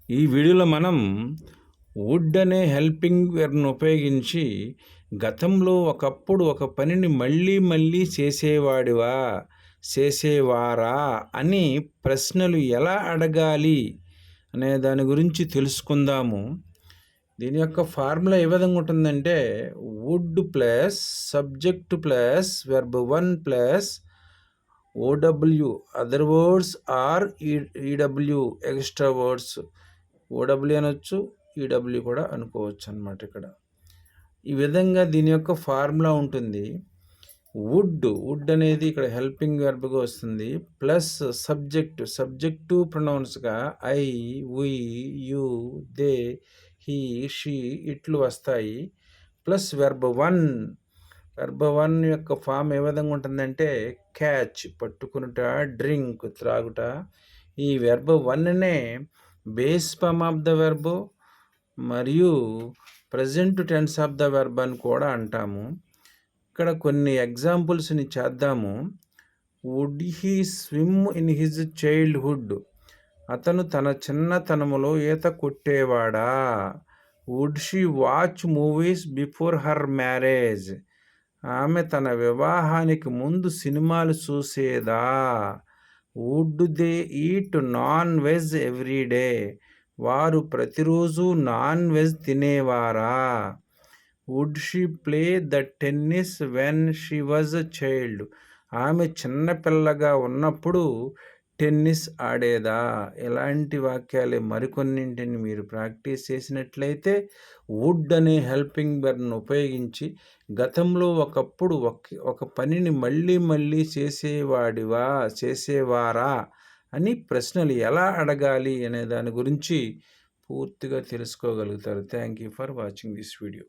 ఈ వీడియోలో మనం వుడ్ అనే హెల్పింగ్ వెర్బ్ను ఉపయోగించి గతంలో ఒకప్పుడు ఒక పనిని మళ్ళీ మళ్ళీ చేసేవాడివా, చేసేవారా అని ప్రశ్నలు ఎలా అడగాలి అనే దాని గురించి తెలుసుకుందాము. దీని యొక్క ఫార్ములా ఏ విధంగా ఉంటుందంటే would plus subject plus verb 1 plus OW other words or EW extra words. OW అనొచ్చు, ఈడబ్ల్యూ కూడా అనుకోవచ్చు అన్నమాట. ఇక్కడ ఈ విధంగా దీని యొక్క ఫార్ములా ఉంటుంది. వుడ్ అనేది ఇక్కడ హెల్పింగ్ వెర్బ్గా వస్తుంది, ప్లస్ సబ్జెక్టు ప్రొనౌన్స్గా I, we, you, they, he, she ఇట్లు వస్తాయి. ప్లస్ వెర్బ్ 1 యొక్క ఫామ్ ఏ విధంగా ఉంటుందంటే క్యాచ్ పట్టుకునుట, డ్రింక్ త్రాగుట. ఈ వెర్బ్ 1నే base form of the verb మరియు present tense of the verb అని కూడా అంటాము. ఇక్కడ కొన్ని ఎగ్జాంపుల్స్ని చేద్దాము. Would he swim in his childhood? అతను తన చిన్నతనములో ఈత కొట్టేవాడా? Would she watch movies before her marriage? ఆమె తన వివాహానికి ముందు సినిమాలు చూసేదా? Would they eat non veg everyday? వారు ప్రతిరోజు నాన్ వెజ్ తినేవారా? Would she play the tennis when she was a child? ఆమె చిన్నపిల్లగా ఉన్నప్పుడు టెన్నిస్ ఆడేదా? ఇలాంటి వాక్యాలే మరికొన్నింటిని మీరు ప్రాక్టీస్ చేసినట్లయితే వుడ్ అనే హెల్పింగ్ వెర్బ్ను ఉపయోగించి గతంలో ఒకప్పుడు ఒక పనిని మళ్ళీ మళ్ళీ చేసేవాడివా, చేసేవారా అని ప్రశ్నలు ఎలా అడగాలి అనే దాని గురించి పూర్తిగా తెలుసుకోగలుగుతారు. Thank you for watching this video.